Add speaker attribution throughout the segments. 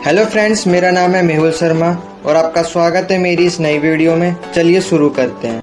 Speaker 1: Hello friends, मेरा नाम है मेहुल शर्मा और आपका स्वागत है मेरी इस नई वीडियो में। चलिए शुरू करते हैं।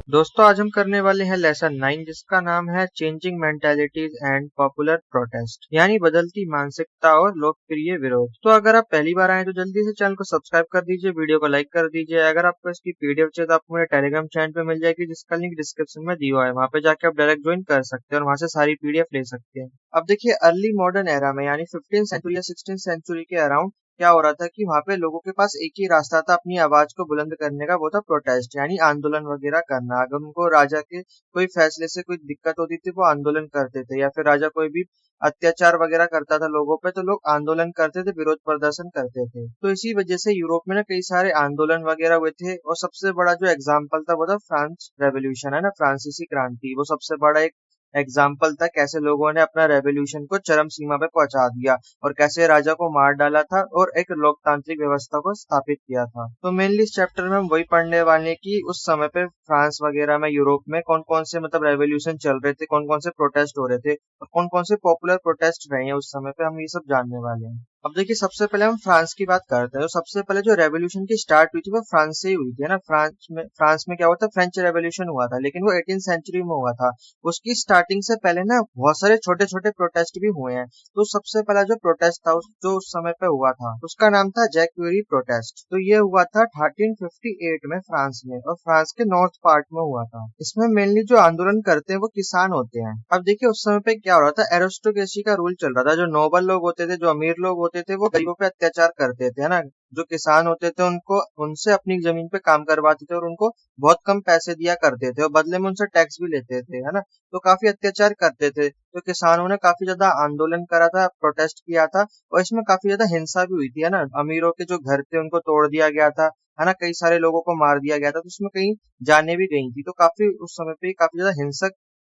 Speaker 1: दोस्तों, आज हम करने वाले हैं लेसन 9 जिसका नाम है changing mentalities and popular protest, यानी बदलती मानसिकता और लोकप्रिय विरोध। तो अगर आप पहली बार आए तो जल्दी से चैनल को सब्सक्राइब कर दीजिए, वीडियो को लाइक कर दीजिए। अगर आपको इसकी पीडीएफ चाहिए तो आपको मेरे टेलीग्राम चैनल पे मिल जाएगी, जिसका लिंक डिस्क्रिप्शन में दिया हुआ है। वहाँ पे जाके आप डायरेक्ट ज्वाइन कर सकते हैं और वहाँ से सारी पीडीएफ ले सकते हैं। अब देखिए, अर्ली मॉडर्न एरा में यानी 15th सेंचुरी या 16th सेंचुरी के अराउंड क्या हो रहा था कि वहां पे लोगों के पास एक ही रास्ता था अपनी आवाज को बुलंद करने का, वो था प्रोटेस्ट यानी आंदोलन वगैरह करना। अगर उनको राजा के कोई फैसले से कोई दिक्कत होती थी वो आंदोलन करते थे, या फिर राजा कोई भी अत्याचार वगैरह करता था लोगों पे तो लोग आंदोलन करते थे, विरोध प्रदर्शन करते थे। तो इसी वजह से यूरोप में ना कई सारे आंदोलन वगैरह हुए थे, और सबसे बड़ा जो एग्जाम्पल था वो था फ्रांस रेवोल्यूशन, है ना, फ्रांसीसी क्रांति। वो सबसे बड़ा एक एग्जाम्पल था कैसे लोगों ने अपना रेवोल्यूशन को चरम सीमा पे पहुंचा दिया और कैसे राजा को मार डाला था और एक लोकतांत्रिक व्यवस्था को स्थापित किया था। तो मेनली इस चैप्टर में हम वही पढ़ने वाले हैं कि उस समय पे फ्रांस वगैरह में, यूरोप में कौन कौन से मतलब रेवोल्यूशन चल रहे थे, कौन कौन से प्रोटेस्ट हो रहे थे और कौन कौन से पॉपुलर प्रोटेस्ट रहे हैं उस समय पे, हम ये सब जानने वाले हैं। अब देखिए, सबसे पहले हम फ्रांस की बात करते हैं। तो सबसे पहले जो रेवोल्यूशन की स्टार्ट हुई थी वो फ्रांस से ही हुई थी, है ना। फ्रांस में क्या हुआ था, फ्रेंच रेवोल्यूशन हुआ था, लेकिन वो 18th सेंचुरी में हुआ था। उसकी स्टार्टिंग से पहले ना बहुत सारे छोटे छोटे प्रोटेस्ट भी हुए हैं। तो सबसे पहला जो प्रोटेस्ट था जो उस समय पे हुआ था उसका नाम था जैक्यूरी प्रोटेस्ट। तो ये हुआ था 1358 में फ्रांस में, और फ्रांस के नॉर्थ पार्ट में हुआ था। इसमें मेनली जो आंदोलन करते हैं वो किसान होते हैं। अब देखिए, उस समय पे क्या हो रहा था, एरिस्टोक्रेसी का रूल चल रहा था। जो नोबल लोग होते थे, जो अमीर लोग होते थे, वो गरीबों पे अत्याचार करते थे, है ना। जो किसान होते थे उनको उनसे अपनी जमीन पे काम करवाते थे और उनको बहुत कम पैसे दिया करते थे और बदले में उनसे टैक्स भी लेते थे, है ना। तो काफी अत्याचार करते थे। तो किसानों ने काफी ज्यादा आंदोलन करा था, प्रोटेस्ट किया था, और इसमें काफी ज्यादा हिंसा भी हुई थी, है ना। अमीरों के जो घर थे उनको तोड़ दिया गया था, है ना। कई सारे लोगों को मार दिया गया था, तो उसमें कई जाने भी गई थी। तो काफी उस समय पे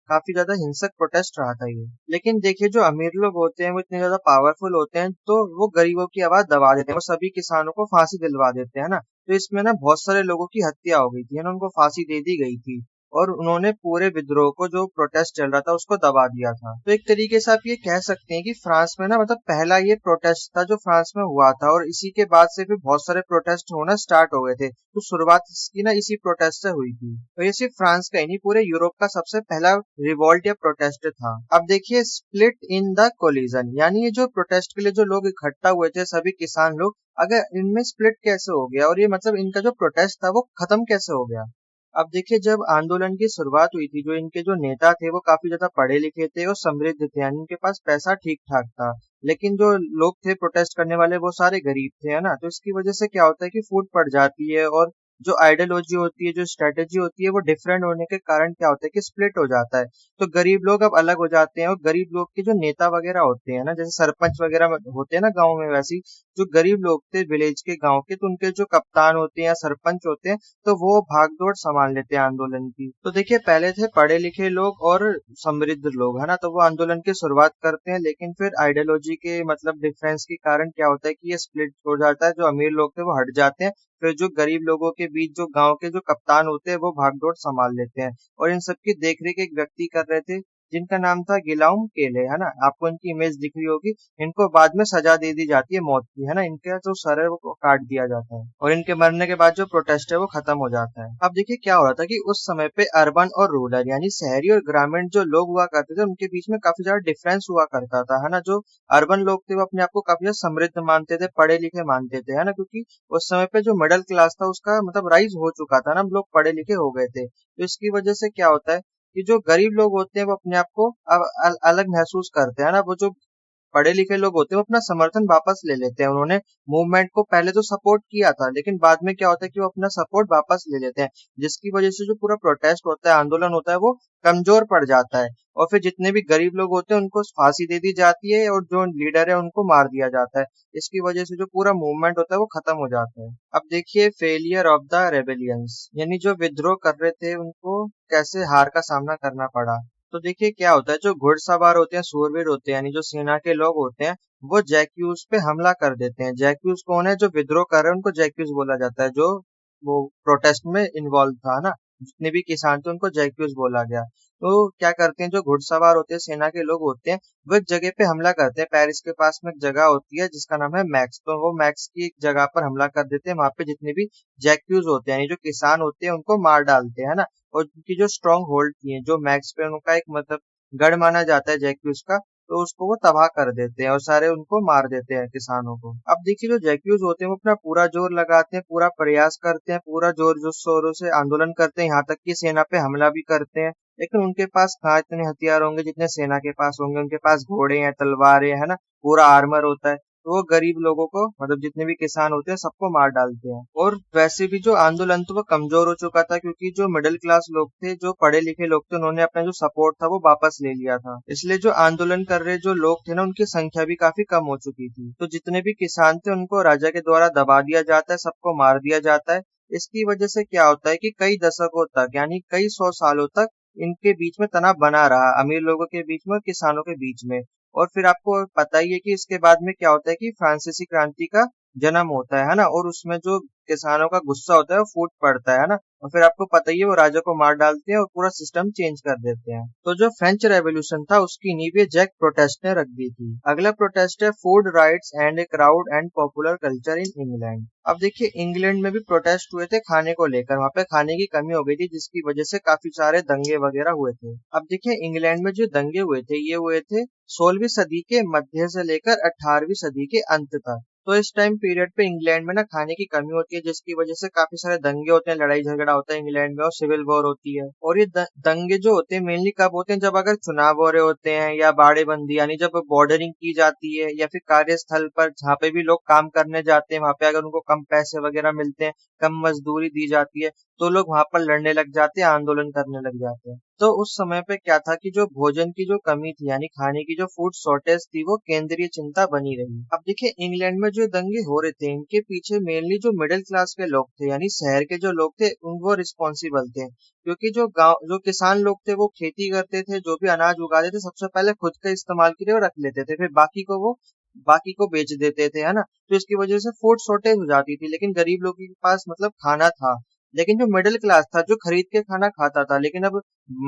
Speaker 1: काफी ज्यादा हिंसक प्रोटेस्ट रहा था ये। लेकिन देखिए, जो अमीर लोग होते हैं वो इतने ज्यादा पावरफुल होते हैं, तो वो गरीबों की आवाज दबा देते हैं, वो सभी किसानों को फांसी दिलवा देते हैं ना। तो इसमें ना बहुत सारे लोगों की हत्या हो गई थी, है ना, उनको फांसी दे दी गई थी। और उन्होंने पूरे विद्रोह को, जो प्रोटेस्ट चल रहा था, उसको दबा दिया था। तो एक तरीके से आप ये कह सकते हैं कि फ्रांस में ना मतलब पहला ये प्रोटेस्ट था जो फ्रांस में हुआ था, और इसी के बाद से फिर बहुत सारे प्रोटेस्ट होना स्टार्ट हो गए थे। तो शुरुआत इसकी ना इसी प्रोटेस्ट से हुई थी। तो ये सिर्फ फ्रांस का ही नहीं, पूरे यूरोप का सबसे पहला रिवॉल्ट या प्रोटेस्ट था। अब देखिए, स्प्लिट इन द कोलिजन, यानी ये जो प्रोटेस्ट के लिए जो लोग इकट्ठा हुए थे, सभी किसान लोग, अगर इनमें स्प्लिट कैसे हो गया, और ये मतलब इनका जो प्रोटेस्ट था वो खत्म कैसे हो गया। अब देखिए, जब आंदोलन की शुरुआत हुई थी, जो इनके जो नेता थे वो काफी ज्यादा पढ़े लिखे थे और समृद्ध थे, यानी इनके पास पैसा ठीक ठाक था। लेकिन जो लोग थे प्रोटेस्ट करने वाले वो सारे गरीब थे, है ना। तो इसकी वजह से क्या होता है कि फूट पड़ जाती है, और जो आइडियोलॉजी होती है, जो स्ट्रेटेजी होती है, वो डिफरेंट होने के कारण क्या होता है कि स्प्लिट हो जाता है। तो गरीब लोग अब अलग हो जाते हैं, और गरीब लोग के जो नेता वगैरह होते हैं ना, जैसे सरपंच वगैरह होते हैं ना गाँव में, वैसे ही जो गरीब लोग थे विलेज के, गाँव के, तो उनके जो कप्तान होते हैं या सरपंच होते हैं, तो वो भागदौड़ संभाल लेते हैं आंदोलन की। तो देखिए, पहले थे पढ़े लिखे लोग और समृद्ध लोग, है ना, तो वो आंदोलन की शुरुआत करते हैं, लेकिन फिर आइडियोलॉजी के मतलब डिफरेंस के कारण क्या होता है कि ये स्प्लिट हो जाता है। जो अमीर लोग थे वो हट जाते हैं, फिर जो गरीब लोगों के बीच जो गांव के जो कप्तान होते हैं वो भागदौड़ संभाल लेते हैं, और इन सबकी देखरेख एक व्यक्ति कर रहे थे जिनका नाम था गिलाउम केले, है ना। आपको इनकी इमेज दिख रही होगी। इनको बाद में सजा दे दी जाती है मौत की, है ना। इनका जो सर है वो काट दिया जाता है, और इनके मरने के बाद जो प्रोटेस्ट है वो खत्म हो जाता है। अब देखिए, क्या हो रहा था कि उस समय पे अर्बन और रूरल यानी शहरी और ग्रामीण जो लोग हुआ करते थे उनके बीच में काफी ज्यादा डिफरेंस हुआ करता था, है ना। जो अर्बन लोग थे वो अपने आप को काफी ज्यादा समृद्ध मानते थे, पढ़े लिखे मानते थे, है ना, क्योंकि उस समय पे जो मिडिल क्लास था उसका मतलब राइज हो चुका था ना, लोग पढ़े लिखे हो गए थे। तो इसकी वजह से क्या होता है कि जो गरीब लोग होते हैं वो अपने आप को अलग महसूस करते हैं ना। वो जो पढ़े लिखे लोग होते हैं वो अपना समर्थन वापस ले लेते हैं। उन्होंने मूवमेंट को पहले तो सपोर्ट किया था, लेकिन बाद में क्या होता है कि वो अपना सपोर्ट वापस ले लेते हैं, जिसकी वजह से जो पूरा प्रोटेस्ट होता है, आंदोलन होता है, वो कमजोर पड़ जाता है। और फिर जितने भी गरीब लोग होते हैं उनको फांसी दे दी जाती है, और जो लीडर है उनको मार दिया जाता है। इसकी वजह से जो पूरा मूवमेंट होता है वो खत्म हो जाता है। अब देखिए, फेलियर ऑफ द रेबेलियंस, यानी जो विद्रोह कर रहे थे उनको कैसे हार का सामना करना पड़ा। तो देखिए, क्या होता है, जो घुड़सवार होते हैं, सूरवीर होते हैं, यानी जो सेना के लोग होते हैं, वो जैक्यूज पे हमला कर देते हैं। जैक्यूज कौन है, जो विद्रोह कर रहे हैं उनको जैक्यूज बोला जाता है, जो वो प्रोटेस्ट में इन्वॉल्व था ना। जितने भी किसान थे उनको जैक्यूज बोला गया। तो क्या करते हैं, जो घुड़सवार होते हैं, सेना के लोग होते हैं, वो एक जगह पे हमला करते हैं। पेरिस के पास में एक जगह होती है जिसका नाम है मैक्स। तो वो मैक्स की एक जगह पर हमला कर देते हैं। वहां पे जितने भी जैक्यूज होते हैं, यानी जो किसान होते हैं, उनको मार डालते हैं, है ना। और उनकी जो स्ट्रॉन्ग होल्ड थी, जो मैक्स पे उनका एक मतलब गढ़ माना जाता है जैक्यूज का, तो उसको वो तबाह कर देते हैं और सारे उनको मार देते हैं किसानों को। अब देखिए, जो जैक्यूज होते हैं वो अपना पूरा जोर लगाते हैं, पूरा प्रयास करते हैं, पूरा जोर जोर शोरों से आंदोलन करते हैं, यहाँ तक कि सेना पे हमला भी करते हैं। लेकिन उनके पास कहाँ इतने हथियार होंगे जितने सेना के पास होंगे। उनके पास घोड़े हैं, तलवारें, है ना, पूरा आर्मर होता है। तो वो गरीब लोगों को, मतलब जितने भी किसान होते हैं, सबको मार डालते हैं। और वैसे भी जो आंदोलन था वो कमजोर हो चुका था, क्योंकि जो मिडिल क्लास लोग थे, जो पढ़े लिखे लोग थे, उन्होंने अपना जो सपोर्ट था वो वापस ले लिया था। इसलिए जो आंदोलन कर रहे जो लोग थे ना, उनकी संख्या भी काफी कम हो चुकी थी। तो जितने भी किसान थे उनको राजा के द्वारा दबा दिया जाता है, सबको मार दिया जाता है। इसकी वजह से क्या होता है कि कई दशकों तक, यानी कई 100 सालों तक इनके बीच में तनाव बना रहा, अमीर लोगों के बीच में और किसानों के बीच में। और फिर आपको पता ही है कि इसके बाद में क्या होता है कि फ्रांसीसी क्रांति का जन्म होता है ना। और उसमें जो किसानों का गुस्सा होता है वो फूट पड़ता है ना। और फिर आपको पता ही है, वो राजा को मार डालते हैं और पूरा सिस्टम चेंज कर देते हैं। तो जो फ्रेंच रेवोल्यूशन था उसकी नींव ये जैक प्रोटेस्ट ने रख दी थी। अगला प्रोटेस्ट है food rights and a crowd and popular culture in England. अब देखिए, इंग्लैंड में भी प्रोटेस्ट हुए थे खाने को लेकर। वहां पे खाने की कमी हो गई थी, जिसकी वजह से काफी सारे दंगे वगैरह हुए थे। अब देखिए, इंग्लैंड में जो दंगे हुए थे, ये हुए थे 16वीं सदी के मध्य से लेकर 18वीं सदी के अंत तक। तो इस टाइम पीरियड पे इंग्लैंड में ना खाने की कमी होती है, जिसकी वजह से काफी सारे दंगे होते हैं, लड़ाई झगड़ा होता है इंग्लैंड में, और सिविल वॉर होती है। और ये दंगे जो होते हैं मेनली कब होते हैं, जब अगर चुनाव हो रहे होते हैं, या बाड़ेबंदी, यानी जब बॉर्डरिंग की जाती है, या फिर कार्यस्थल पर जहाँ पे भी लोग काम करने जाते हैं, वहां पे अगर उनको कम पैसे वगैरह मिलते हैं, कम मजदूरी दी जाती है, तो लोग वहां पर लड़ने लग जाते हैं, आंदोलन करने लग जाते हैं। तो उस समय पे क्या था कि जो भोजन की जो कमी थी, यानी खाने की जो फूड शॉर्टेज थी, वो केंद्रीय चिंता बनी रही। अब देखिए, इंग्लैंड में जो दंगे हो रहे थे, इनके पीछे मेनली जो मिडिल क्लास के लोग थे, यानी शहर के जो लोग थे, उन वो रिस्पॉन्सिबल थे। क्योंकि जो किसान लोग थे वो खेती करते थे, जो भी अनाज उगाते थे, सबसे पहले खुद के इस्तेमाल के लिए वो रख लेते थे, फिर बाकी को बेच देते थे, है ना। तो इसकी वजह से फूड शॉर्टेज हो जाती थी। लेकिन गरीब लोगों के पास मतलब खाना था। लेकिन जो मिडिल क्लास था, जो खरीद के खाना खाता था, लेकिन अब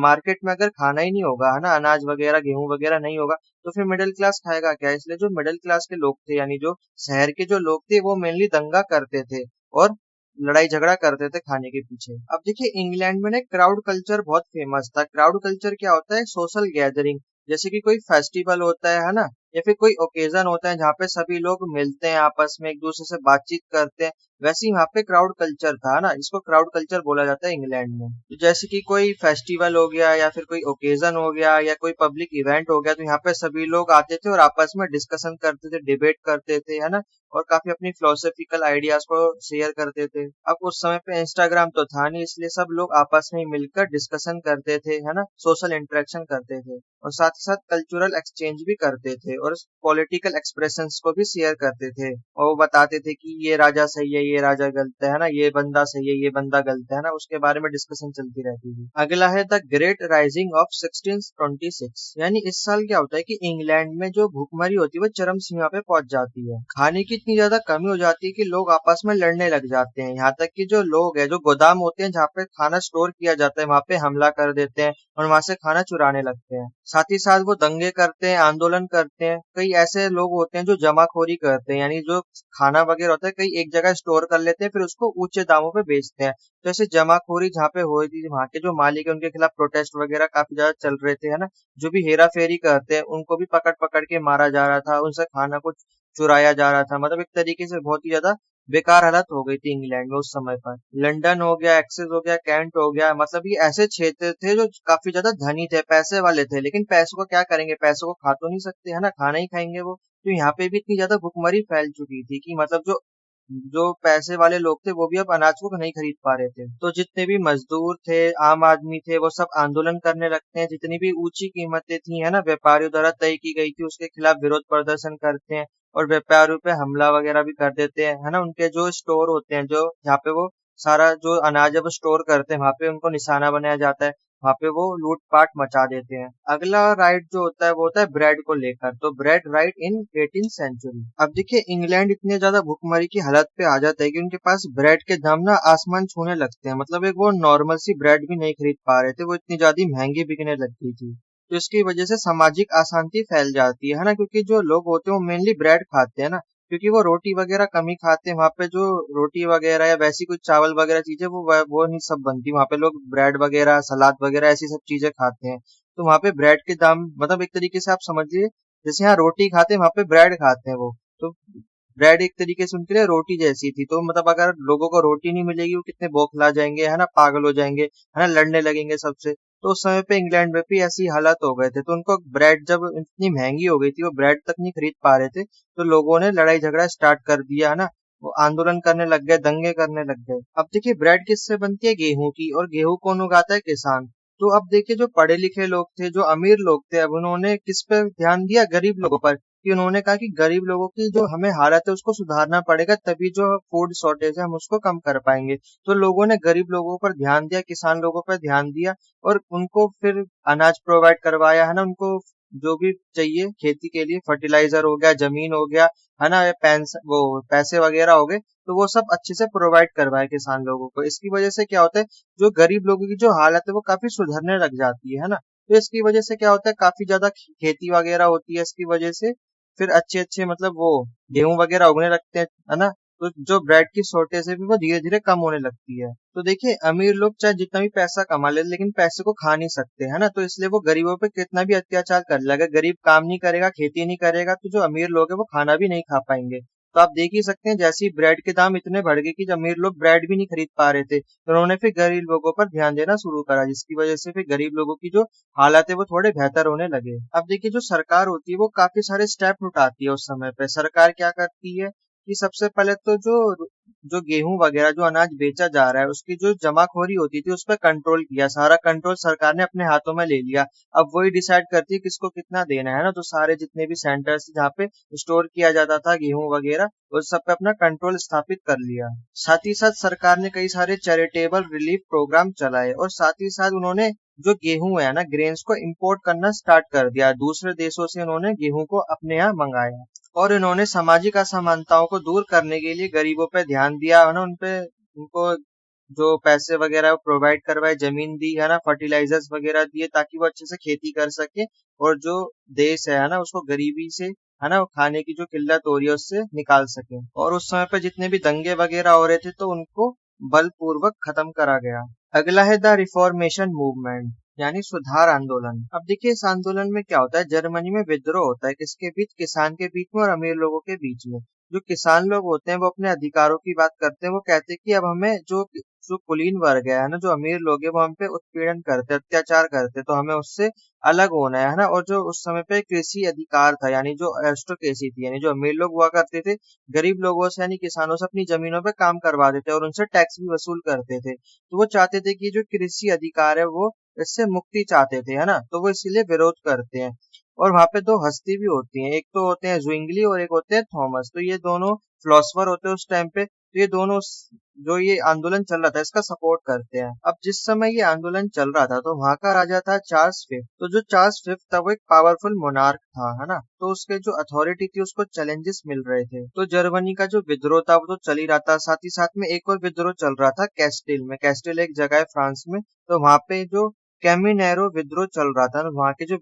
Speaker 1: मार्केट में अगर खाना ही नहीं होगा, है ना, अनाज वगैरह, गेहूं वगैरह नहीं होगा, तो फिर मिडिल क्लास खाएगा क्या। इसलिए जो मिडिल क्लास के लोग थे, यानी जो शहर के जो लोग थे, वो मेनली दंगा करते थे और लड़ाई झगड़ा करते थे खाने के पीछे। अब देखिए, इंग्लैंड में ना क्राउड कल्चर बहुत फेमस था। क्राउड कल्चर क्या होता है, सोशल गैदरिंग। जैसे कि कोई फेस्टिवल होता है ना, या फिर कोई ओकेजन होता है जहाँ पे सभी लोग मिलते हैं, आपस में एक दूसरे से बातचीत करते हैं, वैसे ही वहाँ पे क्राउड कल्चर था ना। इसको क्राउड कल्चर बोला जाता है इंग्लैंड में। तो जैसे कि कोई फेस्टिवल हो गया, या फिर कोई ओकेजन हो गया, या कोई पब्लिक इवेंट हो गया, तो यहाँ पे सभी लोग आते थे और आपस में डिस्कशन करते थे, डिबेट करते थे, है ना। और काफी अपनी फिलोसॉफिकल आइडियाज को शेयर करते थे। अब उस समय पे इंस्टाग्राम तो था नहीं, इसलिए सब लोग आपस में मिलकर डिस्कशन करते थे, है ना, सोशल इंटरेक्शन करते थे, और साथ ही साथ कल्चरल एक्सचेंज भी करते थे, और पॉलिटिकल एक्सप्रेशंस को भी शेयर करते थे। और वो बताते थे कि ये राजा सही है, ये राजा गलत है ना, ये बंदा सही है, ये बंदा गलत है ना। उसके बारे में डिस्कशन चलती रहती थी। अगला है द ग्रेट राइजिंग ऑफ 1626। यानी इस साल क्या होता है कि इंग्लैंड में जो भूखमरी होती है वो चरम सीमा पे पहुंच जाती है। खाने की इतनी ज्यादा कमी हो जाती है कि लोग आपस में लड़ने लग जाते हैं। यहाँ तक कि जो लोग हैं, जो गोदाम होते हैं जहाँ पे खाना स्टोर किया जाता है, वहां पे हमला कर देते हैं और वहां से खाना चुराने लगते हैं। साथ ही साथ वो दंगे करते हैं, आंदोलन करते हैं। कई ऐसे लोग होते हैं जो जमाखोरी करते हैं, यानी जो खाना वगैरह होता है कई एक जगह स्टोर कर लेते हैं, फिर उसको ऊंचे दामों पे बेचते हैं। तो ऐसे जमाखोरी जहाँ पे हो रही थी, वहाँ के जो मालिक है उनके खिलाफ प्रोटेस्ट वगैरह काफी ज्यादा चल रहे थे, है ना। जो भी हेरा फेरी करते हैं उनको भी पकड़ पकड़ के मारा जा रहा था, उनसे खाना को चुराया जा रहा था। मतलब एक तरीके से बहुत ही ज्यादा बेकार हालत हो गई थी इंग्लैंड में उस समय पर। लंदन हो गया, एक्सेस हो गया, कैंट हो गया, मतलब ये ऐसे क्षेत्र थे जो काफी ज्यादा धनी थे, पैसे वाले थे। लेकिन पैसों को क्या करेंगे, पैसों को खा तो नहीं सकते, है ना, खाना ही खाएंगे वो। तो यहाँ पे भी इतनी ज्यादा भुखमरी फैल चुकी थी कि मतलब जो जो पैसे वाले लोग थे वो भी अब अनाज को नहीं खरीद पा रहे थे। तो जितने भी मजदूर थे, आम आदमी थे, वो सब आंदोलन करने लगते हैं। जितनी भी ऊंची कीमतें थी, है ना, व्यापारियों द्वारा तय की गई थी, उसके खिलाफ विरोध प्रदर्शन करते हैं और व्यापारियों पे हमला वगैरह भी कर देते हैं, है ना। उनके जो स्टोर होते हैं, जो जहाँ पे वो सारा जो अनाज है वो स्टोर करते हैं, वहां पे उनको निशाना बनाया जाता है। वहाँ पे वो लूटपाट मचा देते हैं। अगला राइट जो होता है वो होता है ब्रेड को लेकर, तो ब्रेड राइट इन 18th सेंचुरी। अब देखिए इंग्लैंड इतने ज्यादा भुखमरी की हालत पे आ जाता है कि उनके पास ब्रेड के दाम ना आसमान छूने लगते हैं। मतलब एक वो नॉर्मल सी ब्रेड भी नहीं खरीद पा रहे थे, वो इतनी ज्यादा महंगी बिकने लग गई थी। तो इसकी वजह से सामाजिक अशांति फैल जाती है ना, क्योंकि जो लोग होते हैं वो मेनली ब्रेड खाते हैं ना, क्योंकि वो रोटी वगैरह कम ही खाते हैं। वहाँ पे जो रोटी वगैरह या वैसी कुछ चावल वगैरह चीजें वो नहीं सब बनती। वहाँ पे लोग ब्रेड वगैरह सलाद वगैरह ऐसी सब चीजें खाते हैं। तो वहाँ पे ब्रेड के दाम मतलब एक तरीके से आप समझिए जैसे यहाँ रोटी खाते हैं वहाँ पे ब्रेड खाते हैं वो। तो ब्रेड एक तरीके से उनके लिए रोटी जैसी थी। तो मतलब अगर लोगों को रोटी नहीं मिलेगी वो कितने बौखला जाएंगे, है ना, पागल हो जाएंगे, है ना, लड़ने लगेंगे सबसे। तो उस समय पे इंग्लैंड में भी ऐसी हालात हो गए थे। तो उनको ब्रेड जब इतनी महंगी हो गई थी वो ब्रेड तक नहीं खरीद पा रहे थे, तो लोगों ने लड़ाई झगड़ा स्टार्ट कर दिया, है ना, वो आंदोलन करने लग गए, दंगे करने लग गए। अब देखिए ब्रेड किससे बनती है, गेहूं की, और गेहूं कौन उगाता है, किसान। तो अब देखिए जो पढ़े लिखे लोग थे, जो अमीर लोग थे, अब उन्होंने किस पे ध्यान दिया, गरीब लोगों पर। कि उन्होंने कहा कि गरीब लोगों की जो हमें हालत है उसको सुधारना पड़ेगा, तभी जो फूड शॉर्टेज है हम उसको कम कर पाएंगे। तो लोगों ने गरीब लोगों पर ध्यान दिया, किसान लोगों पर ध्यान दिया, और उनको फिर अनाज प्रोवाइड करवाया, है ना, उनको जो भी चाहिए खेती के लिए, फर्टिलाइजर हो गया, जमीन हो गया, है ना, वो पैसे वगैरह हो गए, तो वो सब अच्छे से प्रोवाइड करवाए किसान लोगों को। इसकी वजह से क्या होता है, जो गरीब लोगों की जो हालत है वो काफी सुधरने लग जाती है ना। तो इसकी वजह से क्या होता है, काफी ज्यादा खेती वगैरह होती है इसकी वजह से। फिर अच्छे अच्छे मतलब वो गेहूं वगैरह उगने लगते हैं, है ना। तो जो ब्रेड की शॉर्टेज है भी वो धीरे धीरे कम होने लगती है। तो देखिए अमीर लोग चाहे जितना भी पैसा कमा ले लेकिन पैसे को खा नहीं सकते, है ना। तो इसलिए वो गरीबों पे कितना भी अत्याचार कर ले, अगर गरीब काम नहीं करेगा, खेती नहीं करेगा, तो जो अमीर लोग है वो खाना भी नहीं खा पाएंगे। तो आप देख ही सकते हैं जैसे ही ब्रेड के दाम इतने बढ़ गए कि जब अमीर लोग ब्रेड भी नहीं खरीद पा रहे थे, तो उन्होंने फिर गरीब लोगों पर ध्यान देना शुरू करा, जिसकी वजह से फिर गरीब लोगों की जो हालात है वो थोड़े बेहतर होने लगे। अब देखिए जो सरकार होती है वो काफी सारे स्टेप उठाती है। उस समय पे सरकार क्या करती है कि सबसे पहले तो जो जो गेहूं वगैरह जो अनाज बेचा जा रहा है उसकी जो जमाखोरी होती थी उस पर कंट्रोल किया, सारा कंट्रोल सरकार ने अपने हाथों में ले लिया। अब वही डिसाइड करती है किसको कितना देना है ना। तो सारे जितने भी सेंटर्स जहाँ पे स्टोर किया जाता था गेहूं वगैरह, उस सब पे अपना कंट्रोल स्थापित कर लिया। साथ ही साथ सरकार ने कई सारे चैरिटेबल रिलीफ प्रोग्राम चलाए, और साथ ही साथ उन्होंने जो गेहूं है ना ग्रेन्स को इंपोर्ट करना स्टार्ट कर दिया। दूसरे देशों से उन्होंने गेहूं को अपने यहाँ मंगाया, और इन्होंने सामाजिक असमानताओं को दूर करने के लिए गरीबों पे ध्यान दिया, है ना, उनपे उनको जो पैसे वगैरह प्रोवाइड करवाए, जमीन दी, है ना, फर्टिलाइजर्स वगैरह दिए ताकि वो अच्छे से खेती कर सके, और जो देश है ना उसको गरीबी से, है ना, वो खाने की जो किल्लत हो रही है उससे निकाल सके। और उस समय पे जितने भी दंगे वगैरह हो रहे थे तो उनको बलपूर्वक खत्म करा गया। अगला है द रिफॉर्मेशन मूवमेंट, यानी सुधार आंदोलन। अब देखिए इस आंदोलन में क्या होता है, जर्मनी में विद्रोह होता है, किसके बीच, किसान के बीच में और अमीर लोगों के बीच में। जो किसान लोग होते हैं वो अपने अधिकारों की बात करते हैं, वो कहते हैं कि अब हमें जो जो कुलीन वर्ग है ना, जो अमीर लोग हैं वो हम पे उत्पीड़न करते हैं, अत्याचार करते हैं, तो हमें उससे अलग होना है ना। और जो उस समय पे कृषि अधिकार था, यानी जो एरिस्टोक्रेसी थी, यानी जो अमीर लोग हुआ करते थे गरीब लोगों से यानी किसानों से अपनी जमीनों पे काम करवा देते और उनसे टैक्स भी वसूल करते थे। तो वो चाहते थे कि जो कृषि अधिकार है वो इससे मुक्ति चाहते थे, है ना। तो वो इसीलिए विरोध करते हैं। और वहां पे दो हस्ती भी होती हैं, एक तो होते हैं ज्विंगली और एक होते हैं थॉमस। तो ये दोनों फिलोसफर होते हैं उस टाइम पे। तो ये दोनों जो ये आंदोलन चल रहा था इसका सपोर्ट करते हैं। अब जिस समय ये आंदोलन चल रहा था तो वहां का राजा था चार्ल्स फिफ्थ। तो जो चार्ल्स फिफ्थ था वो एक पावरफुल मोनार्क था, है ना। तो उसके जो अथॉरिटी थी उसको चैलेंजेस मिल रहे थे। तो जर्मनी का जो विद्रोह था वो तो चल ही रहा था, साथ ही साथ में एक और विद्रोह चल रहा था कैस्टिल में। कैस्टिल एक जगह है फ्रांस में। तो वहां पे जो कैमिनेरो विद्रोह चल रहा था, वहां के जो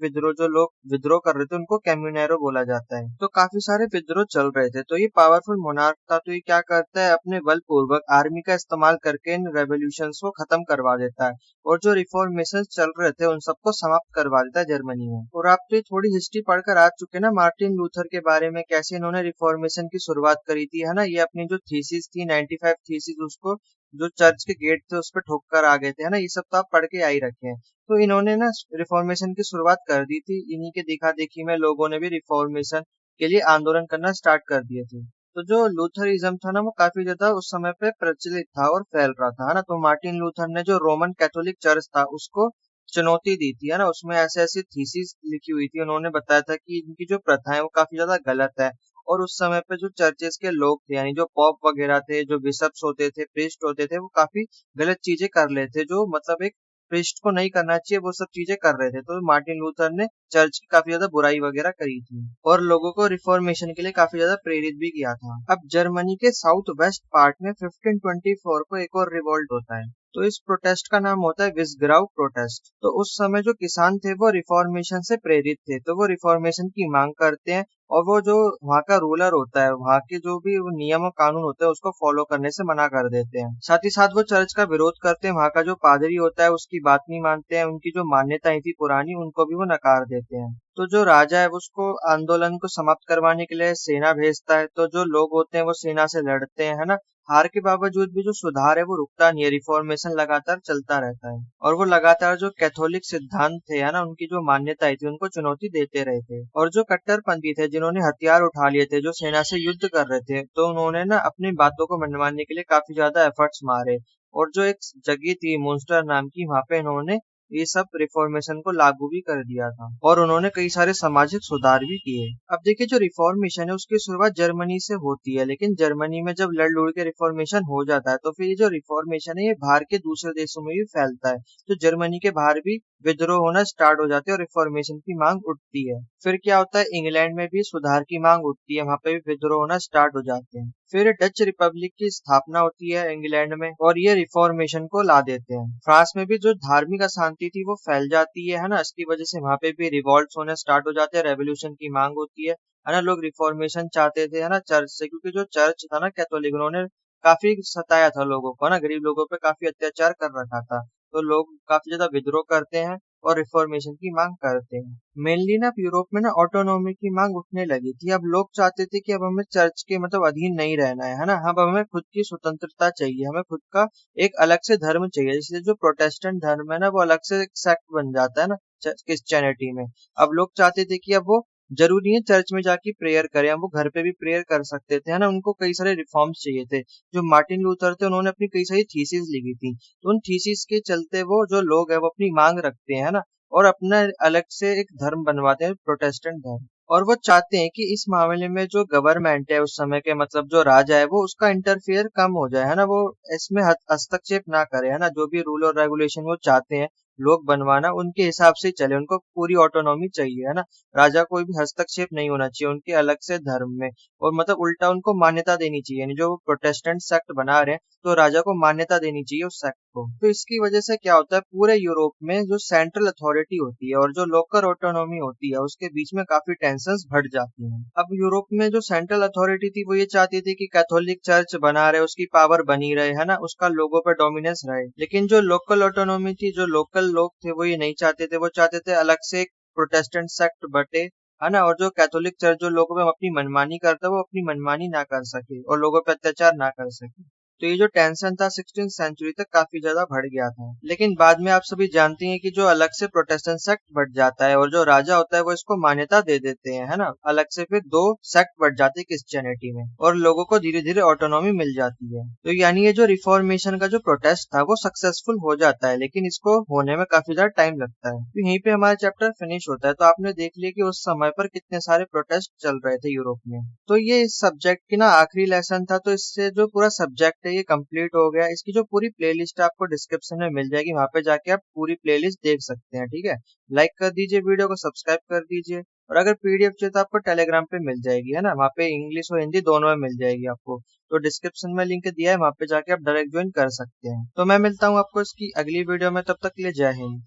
Speaker 1: लोग विद्रोह कर रहे थे उनको कैमिनेरो बोला जाता है। तो काफी सारे विद्रोह चल रहे थे। तो ये पावरफुल मोनार्क था, तो ये क्या करता है, अपने बलपूर्वक आर्मी का इस्तेमाल करके इन रेवोल्यूशंस को खत्म करवा देता है, और जो रिफॉर्मेशन चल रहे थे उन सबको समाप्त करवा देता है जर्मनी में। और आप तो ये थोड़ी हिस्ट्री पढ़कर आ चुके ना मार्टिन लूथर के बारे में, कैसे इन्होंने रिफॉर्मेशन की शुरुआत करी थी, है ना। ये अपनी जो थीसिस थी 95 थीसिस, उसको जो चर्च के गेट थे उस पर ठोक कर आ गए थे, है ना। ये सब तो आप पढ़ के आ ही रखे हैं। तो इन्होंने ना रिफॉर्मेशन की शुरुआत कर दी थी। इन्हीं के देखा देखी में लोगों ने भी रिफॉर्मेशन के लिए आंदोलन करना स्टार्ट कर दिए थे। तो जो लूथरिज्म था ना वो काफी ज्यादा उस समय पे प्रचलित था और फैल रहा था, है ना। तो मार्टिन लूथर ने जो रोमन कैथोलिक चर्च था उसको चुनौती दी थी, है ना। उसमें ऐसे ऐसी थीसिस लिखी हुई थी, उन्होंने बताया था कि इनकी जो प्रथा है वो काफी ज्यादा गलत है। और उस समय पे जो चर्चेस के लोग थे, यानी जो पॉप वगैरह थे, जो बिशप्स होते थे, प्रीस्ट होते थे, वो काफी गलत चीजें कर लेते, जो मतलब एक प्रीस्ट को नहीं करना चाहिए वो सब चीजें कर रहे थे। तो मार्टिन लूथर ने चर्च की काफी ज्यादा बुराई वगैरह करी थी और लोगों को रिफॉर्मेशन के लिए काफी ज्यादा प्रेरित भी किया था। अब जर्मनी के साउथ वेस्ट पार्ट में 1524 को एक और रिवोल्ट होता है। तो इस प्रोटेस्ट का नाम होता है विस्ग्राउ प्रोटेस्ट। तो उस समय जो किसान थे वो रिफॉर्मेशन से प्रेरित थे, तो वो रिफॉर्मेशन की मांग करते हैं और वो जो वहाँ का रूलर होता है, वहाँ के जो भी वो नियम और कानून होते हैं उसको फॉलो करने से मना कर देते हैं। साथ ही साथ वो चर्च का विरोध करते हैं, वहाँ का जो पादरी होता है उसकी बात नहीं मानते हैं, उनकी जो मान्यताएं थी पुरानी उनको भी वो नकार देते हैं। तो जो राजा है वो उसको आंदोलन को समाप्त करवाने के लिए सेना भेजता है। तो जो लोग होते हैं वो सेना से लड़ते हैं, है ना। हार के बावजूद भी जो सुधार है वो रुकता नहीं है, रिफॉर्मेशन लगातार चलता रहता है और वो लगातार जो कैथोलिक सिद्धांत थे, है ना, उनकी जो मान्यताएं थी उनको चुनौती देते रहे थे। और जो कट्टरपंथी थे जिन्होंने हथियार उठा लिए थे, जो सेना से युद्ध कर रहे थे, तो उन्होंने ना अपनी बातों को मनवाने के लिए काफी ज्यादा एफर्ट्स मारे। और जो एक जगह थी मुंस्टर नाम की, वहां पे इन्होंने ये सब रिफॉर्मेशन को लागू भी कर दिया था और उन्होंने कई सारे सामाजिक सुधार भी किए। अब देखिए जो रिफॉर्मेशन है उसकी शुरुआत जर्मनी से होती है, लेकिन जर्मनी में जब लड़ लुड़ के रिफॉर्मेशन हो जाता है तो फिर ये जो रिफॉर्मेशन है ये बाहर के दूसरे देशों में भी फैलता है। तो जर्मनी के बाहर भी विद्रोह होना स्टार्ट हो जाते हैं और रिफॉर्मेशन की मांग उठती है। फिर क्या होता है, इंग्लैंड में भी सुधार की मांग उठती है, वहां पे भी विद्रोह होना स्टार्ट हो जाते हैं। फिर डच रिपब्लिक की स्थापना होती है इंग्लैंड में और ये रिफॉर्मेशन को ला देते हैं। फ्रांस में भी जो धार्मिक अशांति थी वो फैल जाती है ना, इसकी वजह से वहां पे भी रिवॉल्ट्स होने स्टार्ट हो जाते हैं, रेवोल्यूशन की मांग होती है ना। लोग रिफॉर्मेशन चाहते थे, है ना, चर्च से, क्योंकि जो चर्च था ना कैथोलिक, उन्होंने काफी सताया था लोगों को ना, गरीब लोगों पे काफी अत्याचार कर रखा था। तो लोग काफी ज्यादा विद्रोह करते हैं और रिफॉर्मेशन की मांग करते हैं। मेनली ना यूरोप में ना ऑटोनॉमी की मांग उठने लगी थी। अब लोग चाहते थे कि अब हमें चर्च के मतलब अधीन नहीं रहना है ना, अब हमें खुद की स्वतंत्रता चाहिए, हमें खुद का एक अलग से धर्म चाहिए। जैसे जो प्रोटेस्टेंट धर्म है ना वो अलग से एक सेक्ट बन जाता है ना क्रिश्चियनिटी में। अब लोग चाहते थे कि अब वो जरूरी नहीं है चर्च में जाके प्रेयर करें, हम वो घर पे भी प्रेयर कर सकते थे, है ना। उनको कई सारे रिफॉर्म्स चाहिए थे। जो मार्टिन लूथर थे उन्होंने अपनी कई सारी थीसिस लिखी थी, तो उन थीसिस के चलते वो जो लोग है वो अपनी मांग रखते हैं, है ना, और अपना अलग से एक धर्म बनवाते हैं, प्रोटेस्टेंट धर्म। और वो चाहते हैं कि इस मामले में जो गवर्नमेंट है उस समय के, मतलब जो राजा है, वो उसका इंटरफेयर कम हो जाए, है ना, वो इसमें हस्तक्षेप ना करे, है ना। जो भी रूल और रेगुलेशन वो चाहते हैं लोग बनवाना, उनके हिसाब से चले, उनको पूरी ऑटोनॉमी चाहिए, है ना। राजा कोई भी हस्तक्षेप नहीं होना चाहिए उनके अलग से धर्म में, और मतलब उल्टा उनको मान्यता देनी चाहिए। यानी जो प्रोटेस्टेंट सेक्ट बना रहे हैं तो राजा को मान्यता देनी चाहिए उस सेक्ट को। तो इसकी वजह से क्या होता है, पूरे यूरोप में जो सेंट्रल अथॉरिटी होती है और जो लोकल ऑटोनॉमी होती है उसके बीच में काफी टेंशंस बढ़ जाती हैं। अब यूरोप में जो सेंट्रल अथॉरिटी थी वो ये चाहती थी कि कैथोलिक चर्च बना रहे, उसकी पावर बनी रहे, है ना, उसका लोगों पे डोमिनेंस रहे। लेकिन जो लोकल ऑटोनॉमी थी, जो लोकल लोग थे, वो ये नहीं चाहते थे। वो चाहते थे अलग से एक प्रोटेस्टेंट सेक्ट बटे, है ना, और जो कैथोलिक चर्च जो लोगों पे अपनी मनमानी करता है वो अपनी मनमानी ना कर सके और लोगों पे अत्याचार ना कर सके। तो ये जो टेंशन था 16th सेंचुरी तक काफी ज्यादा बढ़ गया था। लेकिन बाद में आप सभी जानते हैं कि जो अलग से प्रोटेस्टेंट सेक्ट बढ़ जाता है और जो राजा होता है वो इसको मान्यता दे देते हैं, है ना। अलग से फिर दो सेक्ट बढ़ जाते हैं क्रिश्चियनिटी में और लोगों को धीरे धीरे ऑटोनॉमी मिल जाती है। तो यानी ये जो रिफॉर्मेशन का जो प्रोटेस्ट था वो सक्सेसफुल हो जाता है, लेकिन इसको होने में काफी ज्यादा टाइम लगता है। तो यहीं पे हमारा चैप्टर फिनिश होता है। तो आपने देख लिया कि उस समय पर कितने सारे प्रोटेस्ट चल रहे थे यूरोप में। तो ये इस सब्जेक्ट की ना आखिरी लेसन था। तो इससे जो पूरा सब्जेक्ट है ये कंप्लीट हो गया। इसकी जो पूरी प्लेलिस्ट आपको डिस्क्रिप्शन में मिल जाएगी, वहां पे जाके आप पूरी प्लेलिस्ट देख सकते हैं, ठीक है। लाइक कर दीजिए, वीडियो को सब्सक्राइब कर दीजिए, और अगर पीडीएफ चाहिए तो आपको टेलीग्राम पे मिल जाएगी, है ना। वहाँ पे इंग्लिश और हिंदी दोनों में मिल जाएगी आपको। तो डिस्क्रिप्शन में लिंक दिया है, वहाँ पे जाके आप डायरेक्ट ज्वाइन कर सकते हैं। तो मैं मिलता हूँ आपको इसकी अगली वीडियो में, तब तक के लिए जय हिंद।